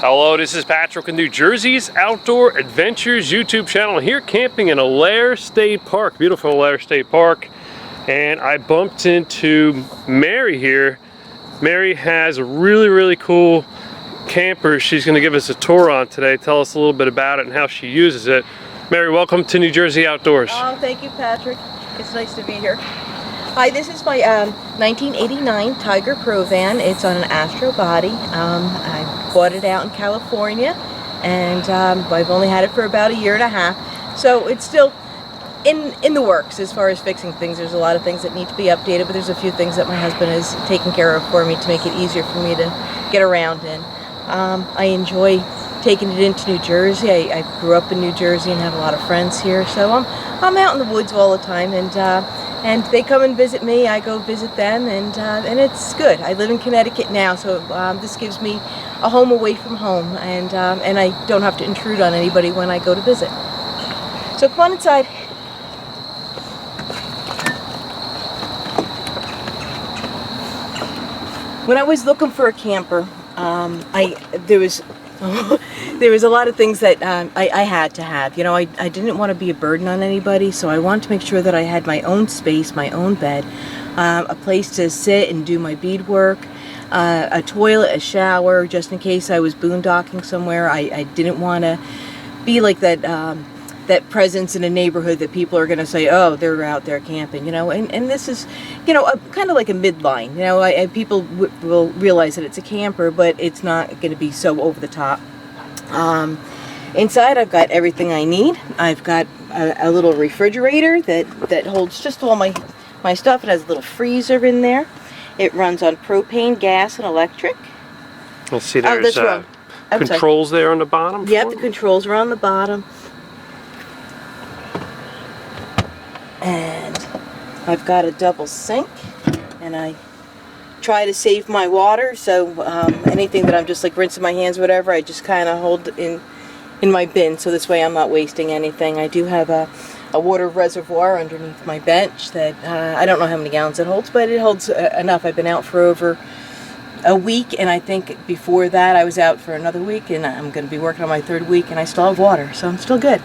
Hello, this is Patrick in New Jersey's Outdoor Adventures YouTube channel. Here camping in Allaire State Park, beautiful Allaire State Park. And I bumped into Mary here. Mary has a really cool camper she's going to give us a tour on today. Tell us a little bit about it and how she uses it. Mary, welcome to New Jersey Outdoors. Oh, thank you, Patrick. It's nice to be here. Hi, this is my 1989 Tiger Provan. It's on an Astro body. I bought it out in California, and I've only had it for about a year and a half. So it's still in the works as far as fixing things. There's a lot of things that need to be updated, but there's a few things that my husband is taking care of for me to make it easier for me to get around in. I enjoy taking it into New Jersey. I grew up in New Jersey and have a lot of friends here, so I'm out in the woods all the time, and they come and visit me. I go visit them, and it's good. I live in Connecticut now, so this gives me a home away from home, and I don't have to intrude on anybody when I go to visit. So come on inside. When I was looking for a camper, there was a lot of things that I had to have. You know, I didn't want to be a burden on anybody, so I wanted to make sure that I had my own space, my own bed, a place to sit and do my beadwork, a toilet, a shower, just in case I was boondocking somewhere. I didn't want to be like that that presence in a neighborhood that people are going to say, oh, they're out there camping, you know. And this is, you know, kind of like a midline. You know, people will realize that it's a camper, but it's not going to be so over the top. Inside I've got everything I need. I've got a little refrigerator that holds just all my stuff. It has a little freezer in there. It runs on propane, gas, and electric. Let's see, there's controls there on the bottom? Yep, the controls are on the bottom. And I've got a double sink, and I try to save my water, so anything that I'm just like rinsing my hands or whatever, I just kind of hold in my bin, so this way I'm not wasting anything. I do have a water reservoir underneath my bench that I don't know how many gallons it holds, but it holds enough. I've been out for over a week, and I think before that I was out for another week, and I'm going to be working on my third week, and I still have water, so I'm still good.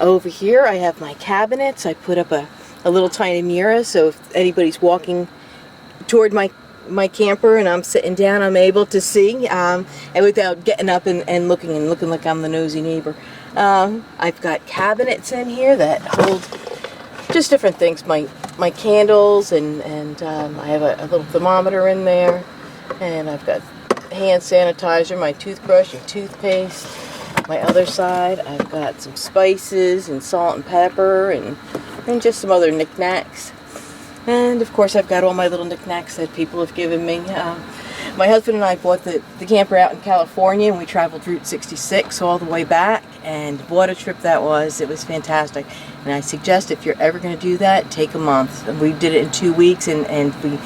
Over here I have my cabinets. I put up a little tiny mirror, so if anybody's walking toward my camper and I'm sitting down, I'm able to see, and without getting up and looking like I'm the nosy neighbor. I've got cabinets in here that hold just different things, my candles, and I have a little thermometer in there, and I've got hand sanitizer, my toothbrush and toothpaste. My other side, I've got some spices and salt and pepper and just some other knickknacks. And of course I've got all my little knickknacks that people have given me. My husband and I bought the camper out in California, and we traveled Route 66 all the way back, and what a trip that was. It was fantastic, and I suggest if you're ever going to do that, take a month. And we did it in 2 weeks, and we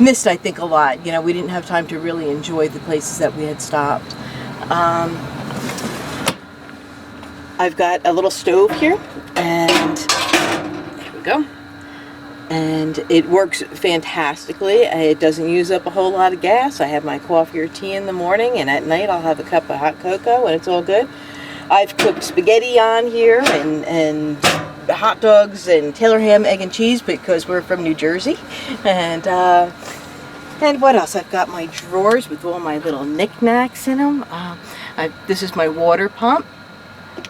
missed, I think, a lot. You know, we didn't have time to really enjoy the places that we had stopped. I've got a little stove here, and there we go, and it works fantastically. It doesn't use up a whole lot of gas. I have my coffee or tea in the morning, and at night I'll have a cup of hot cocoa, and it's all good. I've cooked spaghetti on here, and hot dogs, and Taylor ham, egg and cheese, because we're from New Jersey. And what else? I've got my drawers with all my little knickknacks in them. This is my water pump.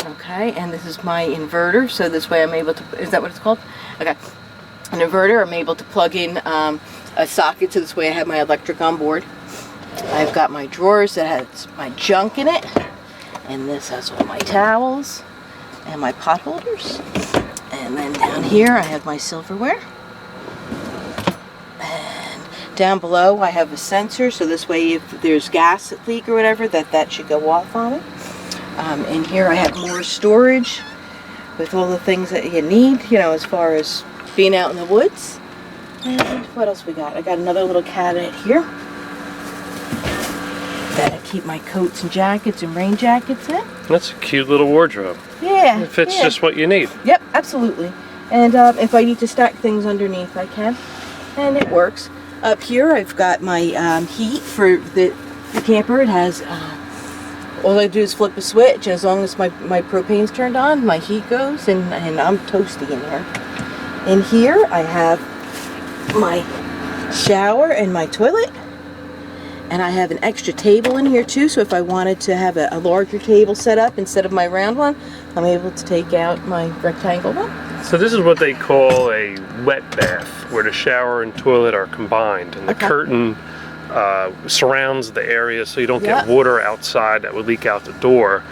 Okay, and this is my inverter, so this way I'm able to, is that what it's called? Okay, an inverter, I'm able to plug in a socket, so this way I have my electric on board. I've got my drawers that has my junk in it, and this has all my towels and my pot holders. And then down here I have my silverware. And down below I have a sensor, so this way if there's gas leak or whatever, that should go off on it. In here I have more storage with all the things that you need, you know, as far as being out in the woods. And what else we got? I got another little cabinet here that I keep my coats and jackets and rain jackets in. That's a cute little wardrobe. Yeah. It fits just what you need. Yep, absolutely. And if I need to stack things underneath, I can. And it works. Up here I've got my heat for the camper. It has, all I do is flip a switch. As long as my propane's turned on, my heat goes, and I'm toasty in here. In here, I have my shower and my toilet. And I have an extra table in here too, so if I wanted to have a larger table set up instead of my round one, I'm able to take out my rectangle one. So this is what they call a wet bath, where the shower and toilet are combined, and the curtain surrounds the area so you don't get water outside that would leak out the door.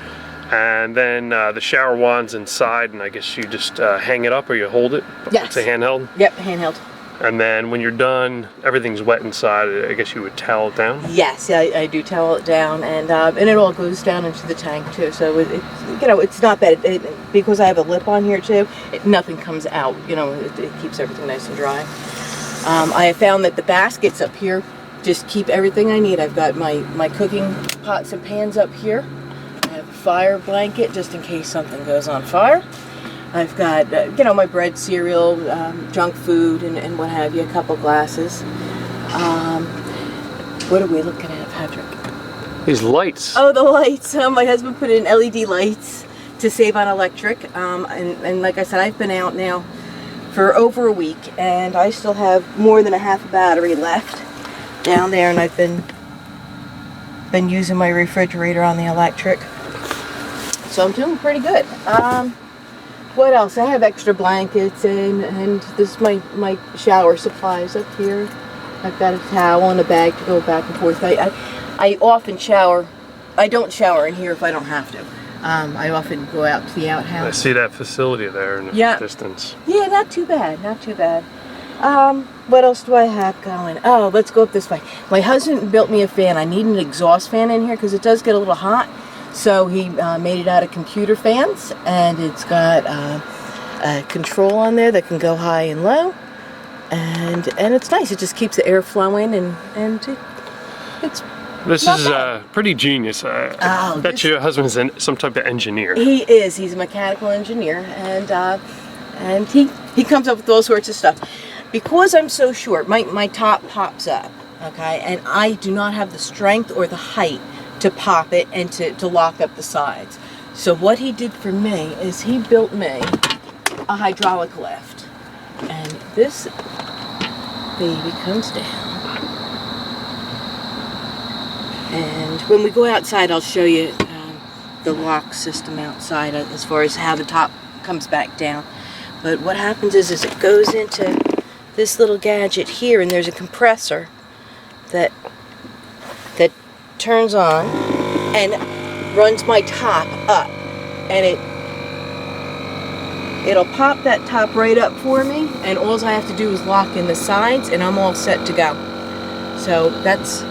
And then the shower wand's inside, and I guess you just hang it up, or you hold it. Yes. It's a handheld? Yep, handheld. And then when you're done, everything's wet inside. I guess you would towel it down? Yes, I do towel it down, and it all goes down into the tank too. So it's not bad. Because I have a lip on here too, nothing comes out. It keeps everything nice and dry. I have found that the baskets up here just keep everything I need. I've got my cooking pots and pans up here. I have a fire blanket just in case something goes on fire. I've got, my bread, cereal, junk food, and what have you, a couple glasses. What are we looking at, Patrick? These lights. Oh, the lights. My husband put in LED lights to save on electric. And like I said, I've been out now for over a week, and I still have more than a half a battery left down there, and I've been using my refrigerator on the electric. So I'm doing pretty good. What else? I have extra blankets, and this is my shower supplies up here. I've got a towel and a bag to go back and forth. I often shower. I don't shower in here if I don't have to. I often go out to the outhouse. I see that facility there in the distance. Yeah, not too bad, not too bad. What else do I have going? Oh, let's go up this way. My husband built me a fan. I need an exhaust fan in here because it does get a little hot. So he made it out of computer fans, and it's got a control on there that can go high and low, and it's nice. It just keeps the air flowing, and it's. This is pretty genius. I bet your husband's some type of engineer. He is. He's a mechanical engineer, and he comes up with all sorts of stuff. Because I'm so short, my top pops up, okay, and I do not have the strength or the height to pop it and to lock up the sides. So what he did for me is he built me a hydraulic lift, and this baby comes down. And when we go outside, I'll show you the lock system outside as far as how the top comes back down. But what happens is it goes into this little gadget here, and there's a compressor that turns on and runs my top up, and it'll pop that top right up for me, and all I have to do is lock in the sides, and I'm all set to go. So that's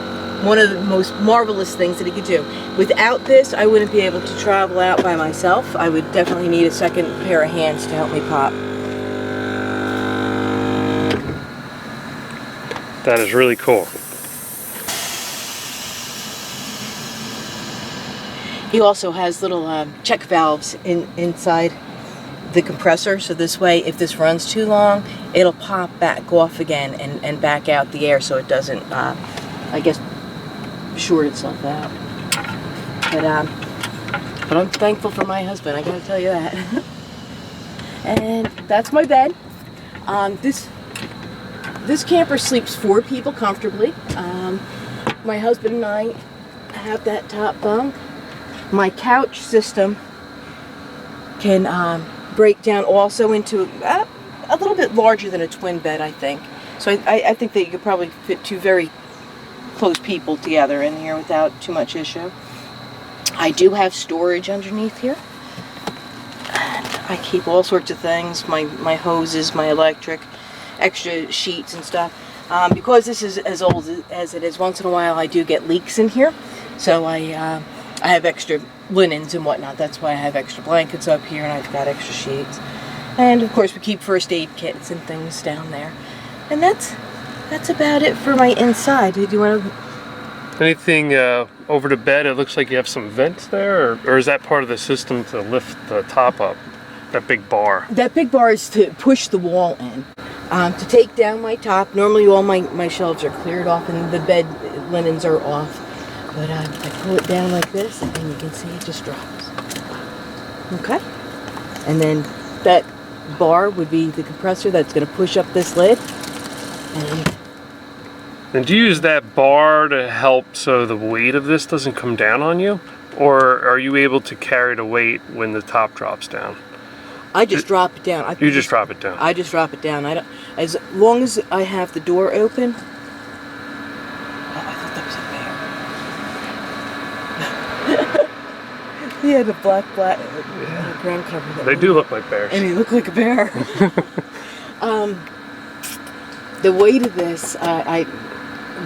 one of the most marvelous things that he could do. Without this, I wouldn't be able to travel out by myself. I would definitely need a second pair of hands to help me pop. That is really cool. He also has little check valves inside the compressor, so this way, if this runs too long, it'll pop back off again and back out the air so it doesn't, I guess, short itself out. But I'm thankful for my husband, I gotta tell you that. And that's my bed. This camper sleeps 4 people comfortably. My husband and I have that top bunk. My couch system can break down also into a little bit larger than a twin bed, I think. So I think that you could probably fit 2 very close people together in here without too much issue. I do have storage underneath here. And I keep all sorts of things, my hoses, my electric, extra sheets and stuff. Because this is as old as it is, once in a while I do get leaks in here. So I have extra linens and whatnot. That's why I have extra blankets up here, and I've got extra sheets. And of course we keep first aid kits and things down there. And that's about it for my inside. Do you want to... Anything over the bed? It looks like you have some vents there, or is that part of the system to lift the top up? That big bar? That big bar is to push the wall in. To take down my top. Normally all my shelves are cleared off and the bed linens are off. But I pull it down like this, and you can see it just drops. Okay? And then that bar would be the compressor that's going to push up this lid. And do you use that bar to help so the weight of this doesn't come down on you? Or are you able to carry the weight when the top drops down? I just drop it down. You just drop it down? I just drop it down. I don't, as long as I have the door open. Oh, I thought that was a bear. He had a black ground cover. They do look like bears. And he looked like a bear. The weight of this, I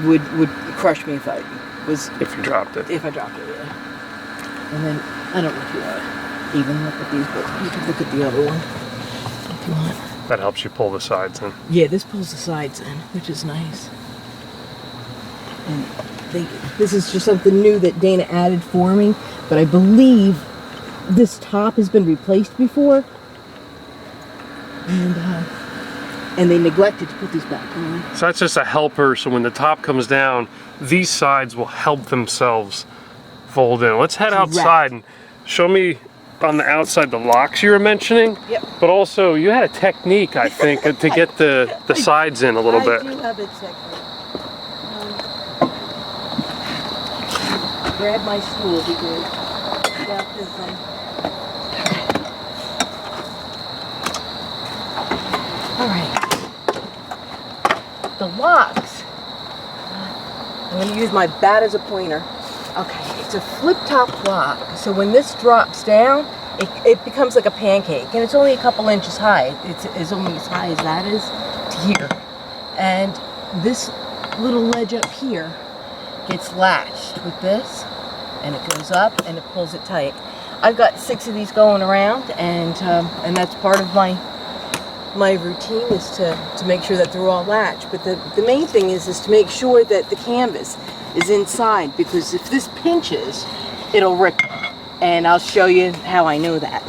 would crush me if I was. If you dropped it. If I dropped it, yeah. And then I don't know if you want to even look at these, but you can look at the other one if you want. That helps you pull the sides in. Yeah, this pulls the sides in, which is nice. And this is just something new that Dana added for me, but I believe this top has been replaced before. And they neglected to put these back on. So that's just a helper, so when the top comes down, these sides will help themselves fold in. Let's head outside and show me on the outside the locks you were mentioning. Yep. But also, you had a technique, I think, to get the sides in a little bit. I do have a technique. Grab my stool because got this one. All right. The locks. I'm going to use my bat as a pointer. Okay, it's a flip top lock. So when this drops down, it becomes like a pancake, and it's only a couple inches high. It's only as high as that is to here. And this little ledge up here gets latched with this, and it goes up and it pulls it tight. I've got 6 of these going around, and that's part of my routine is to make sure that they're all latched. But the main thing is to make sure that the canvas is inside, because if this pinches, it'll rip. And I'll show you how I know that.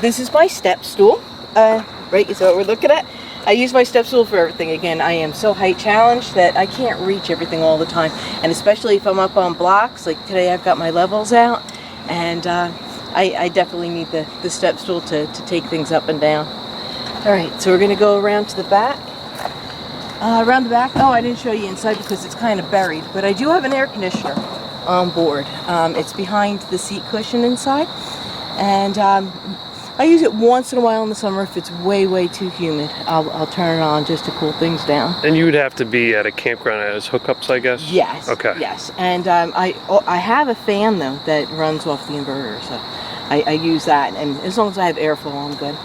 This is my step stool. Right, is what we're looking at. I use my step stool for everything. Again, I am so height challenged that I can't reach everything all the time. And especially if I'm up on blocks, like today I've got my levels out, and I definitely need the step stool to take things up and down. All right, so we're gonna go around to the back. Around the back, oh, I didn't show you inside because it's kind of buried, but I do have an air conditioner on board. It's behind the seat cushion inside, and I use it once in a while in the summer if it's way too humid. I'll turn it on just to cool things down. And you would have to be at a campground as hookups, I guess? Yes. Okay. Yes, and I have a fan though that runs off the inverter, so I use that, and as long as I have airflow, I'm good.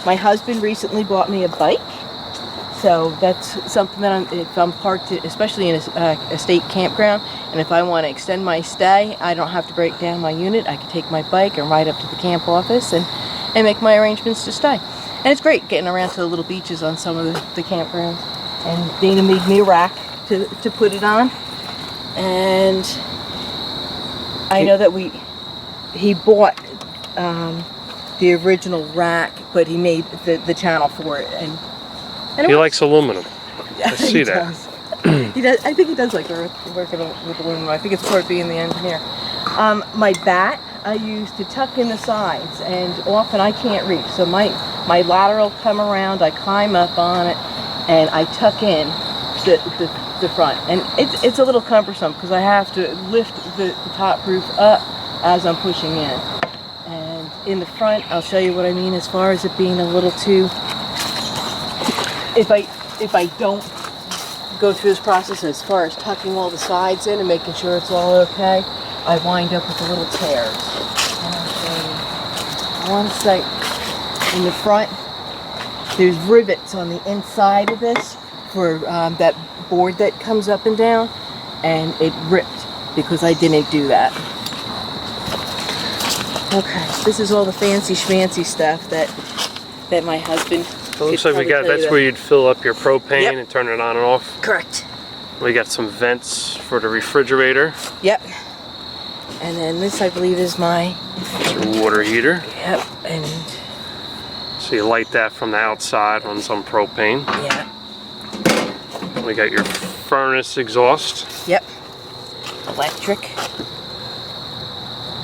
My husband recently bought me a bike. So that's something that if I'm parked, especially in a state campground, and if I want to extend my stay, I don't have to break down my unit. I can take my bike and ride up to the camp office and make my arrangements to stay. And it's great getting around to the little beaches on some of the campgrounds. And Dana made me a rack to put it on. And I know that he bought the original rack, but he made the channel for it. And he likes aluminum. I see that. He does. I think he does like working with aluminum. I think it's part of being the engineer. My bat I use to tuck in the sides, and often I can't reach. So my lateral come around, I climb up on it, and I tuck in the front. And it's a little cumbersome because I have to lift the top roof up as I'm pushing in. And in the front, I'll show you what I mean as far as it being a little too. If I don't go through this process as far as tucking all the sides in and making sure it's all okay, I wind up with the little tears. And I'll show you. One side in the front, there's rivets on the inside of this for that board that comes up and down, and it ripped because I didn't do that. Okay, this is all the fancy schmancy stuff that my husband. It looks like that's where you'd fill up your propane and turn it on and off. Correct. We got some vents for the refrigerator. Yep. And then this, I believe, is my water heater. Yep. And so you light that from the outside on some propane. Yeah. We got your furnace exhaust. Yep. electric.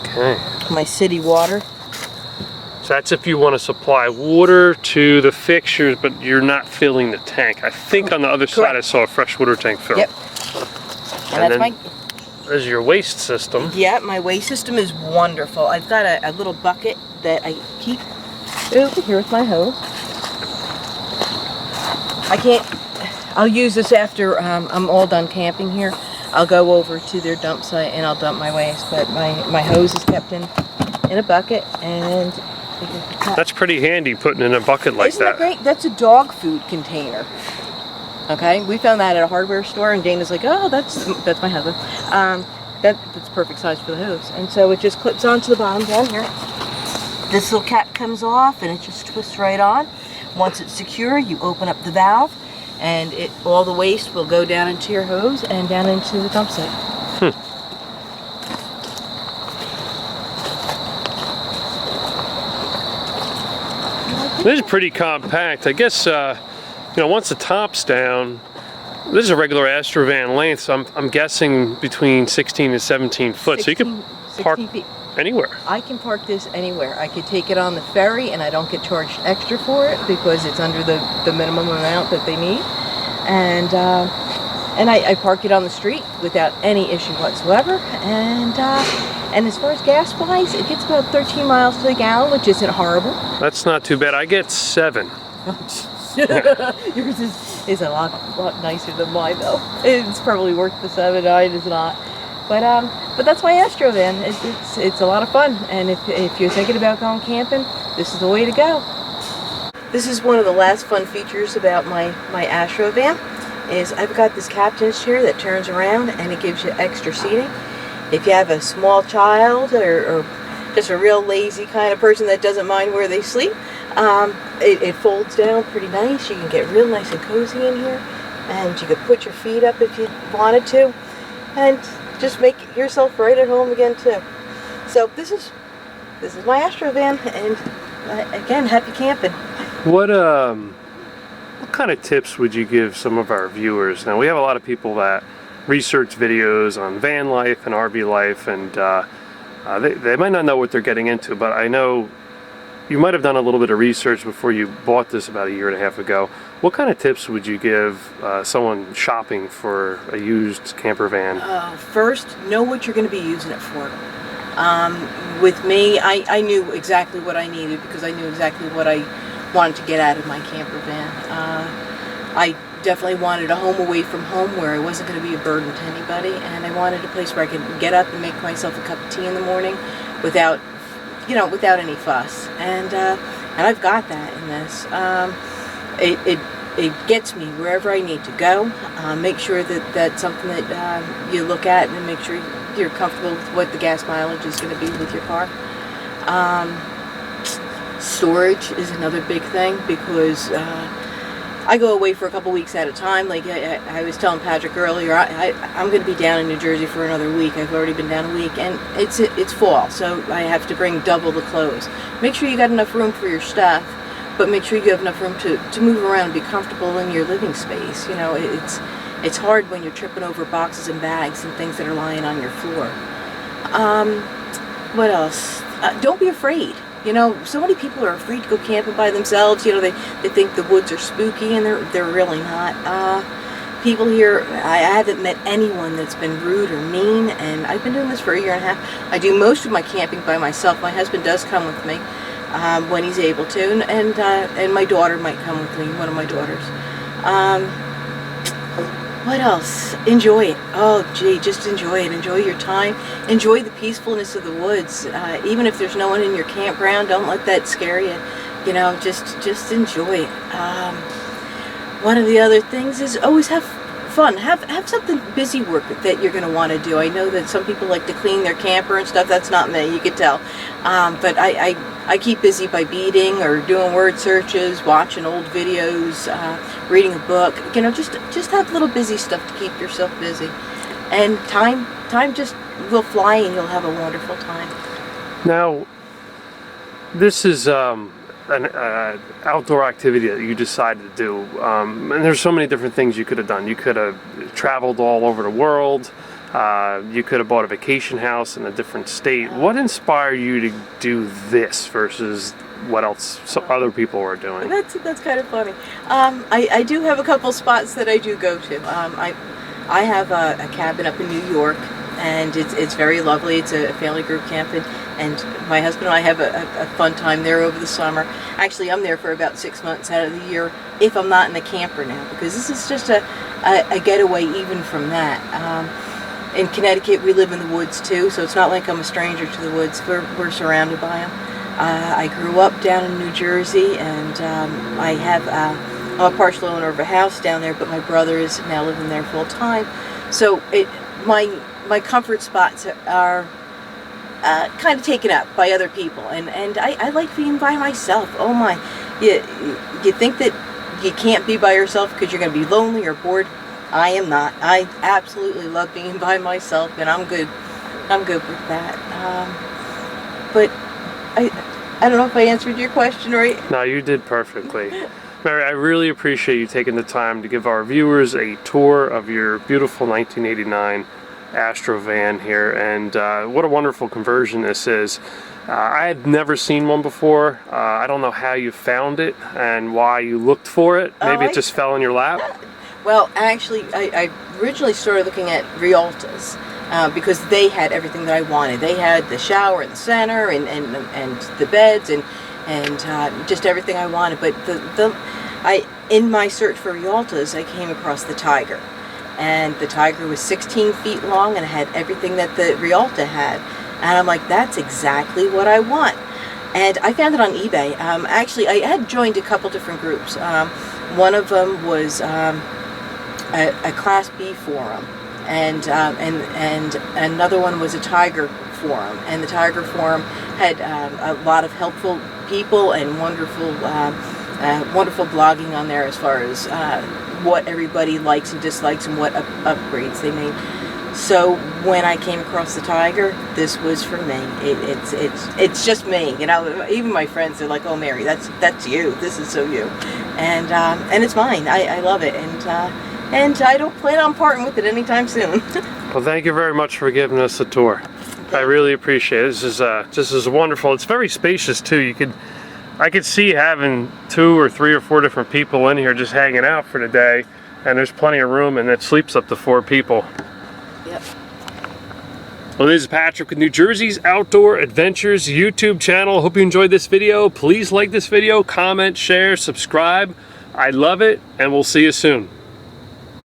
Okay. My city water. So that's if you want to supply water to the fixtures, but you're not filling the tank. I think on the other side I saw a fresh water tank fill. Yep. And that's there's your waste system. Yeah, my waste system is wonderful. I've got a little bucket that I keep over here with my hose. I'll use this after I'm all done camping here. I'll go over to their dump site and I'll dump my waste, but my hose is kept in a bucket, and that's pretty handy, putting in a bucket like Isn't that great? That's a dog food container. Okay, we found that at a hardware store, and Dana's like, "Oh, that's my husband. That's perfect size for the hose." And so it just clips onto the bottom down here. This little cap comes off, and it just twists right on. Once it's secure, you open up the valve, and all the waste will go down into your hose and down into the dump site. This is pretty compact. I guess once the top's down, this is a regular Astrovan length, so I'm guessing between 16 and 17 foot. 16, so you can park feet. Anywhere. I can park this anywhere. I could take it on the ferry, and I don't get charged extra for it because it's under the minimum amount that they need. And I park it on the street without any issue whatsoever. And as far as gas wise, it gets about 13 miles to the gallon, which isn't horrible. That's not too bad. I get 7. Yours is a lot nicer than mine, though. It's probably worth the 7. Mine is not. But that's my Astrovan. It's a lot of fun, and if you're thinking about going camping, this is the way to go. This is one of the last fun features about my Astrovan, is I've got this captain's chair that turns around and it gives you extra seating. If you have a small child or just a real lazy kind of person that doesn't mind where they sleep, it folds down pretty nice. You can get real nice and cozy in here, and you could put your feet up if you wanted to, and just make yourself right at home again too. So this is my Astrovan, and again, happy camping. What kind of tips would you give some of our viewers? Now, we have a lot of people that research videos on van life and RV life, and they might not know what they're getting into, but I know you might have done a little bit of research before you bought this about 1.5 years ago. What kind of tips would you give someone shopping for a used camper van? First, know what you're going to be using it for. With me, I knew exactly what I needed because I knew exactly what I wanted to get out of my camper van. I definitely wanted a home away from home where I wasn't going to be a burden to anybody, and I wanted a place where I could get up and make myself a cup of tea in the morning without any fuss. And I've got that in this. It gets me wherever I need to go. Make sure that that's something that you look at and make sure you're comfortable with what the gas mileage is going to be with your car. Storage is another big thing because I go away for a couple weeks at a time. Like I was telling Patrick earlier, I'm going to be down in New Jersey for another week. I've already been down a week, and it's fall, so I have to bring double the clothes. Make sure you got enough room for your stuff, but make sure you have enough room to move around and be comfortable in your living space. You know, it's hard when you're tripping over boxes and bags and things that are lying on your floor. What else? Don't be afraid. You know, so many people are afraid to go camping by themselves. You know, they think the woods are spooky, and they're really not. People here, I haven't met anyone that's been rude or mean, and I've been doing this for 1.5 years. I do most of my camping by myself. My husband does come with me when he's able to, and my daughter might come with me, one of my daughters. What else? Enjoy it. Oh, gee, just enjoy it. Enjoy your time. Enjoy the peacefulness of the woods. Even if there's no one in your campground, don't let that scare you. You know, just enjoy it. One of the other things is always have fun. Have something busy work that you're going to want to do. I know that some people like to clean their camper and stuff. That's not me, you could tell. But I keep busy by beading or doing word searches, watching old videos, reading a book. You know, just have little busy stuff to keep yourself busy. And time just will fly, and you'll have a wonderful time. Now, this is an outdoor activity that you decided to do, and there's so many different things you could have done. You could have traveled all over the world. You could have bought a vacation house in a different state. What inspired you to do this versus what else other people were doing? That's kind of funny. I do have a couple spots that I do go to. I have a cabin up in New York, and it's very lovely. It's a family group camping, and my husband and I have a fun time there over the summer. Actually, I'm there for about 6 months out of the year if I'm not in the camper now, because this is just a getaway even from that. In Connecticut, we live in the woods too, so it's not like I'm a stranger to the woods. We're surrounded by them. I grew up down in New Jersey, and I'm a partial owner of a house down there, but my brother is now living there full time. So my comfort spots are kind of taken up by other people, and I like being by myself. Oh my, you think that you can't be by yourself because you're going to be lonely or bored? I am not. I absolutely love being by myself, and I'm good with that. But I don't know if I answered your question right. No, you did perfectly. Mary, I really appreciate you taking the time to give our viewers a tour of your beautiful 1989 Astrovan here, and what a wonderful conversion this is. I had never seen one before. I don't know how you found it and why you looked for it. Maybe it just fell in your lap? Well, actually, I originally started looking at Rialtas because they had everything that I wanted. They had the shower in the center and the beds and just everything I wanted. But in my search for Rialtas, I came across the Tiger. And the Tiger was 16 feet long and had everything that the Rialta had. And I'm like, that's exactly what I want. And I found it on eBay. Actually, I had joined a couple different groups. One of them was a Class B forum, and another one was a Tiger forum. And the Tiger forum had a lot of helpful people and wonderful blogging on there as far as what everybody likes and dislikes and what upgrades they made. So when I came across the Tiger, this was for me. It's just me, you know. Even my friends are like, "Oh, Mary, that's you. This is so you," and it's mine. I love it, and I don't plan on parting with it anytime soon. Well, thank you very much for giving us a tour. I really appreciate it. This is wonderful. It's very spacious too. I could see having 2 or 3 or 4 different people in here just hanging out for the day, and there's plenty of room, and it sleeps up to 4 people. Yep. Well, this is Patrick with New Jersey's Outdoor Adventures YouTube channel. Hope you enjoyed this video. Please like this video, comment, share, subscribe. I love it, and we'll see you soon.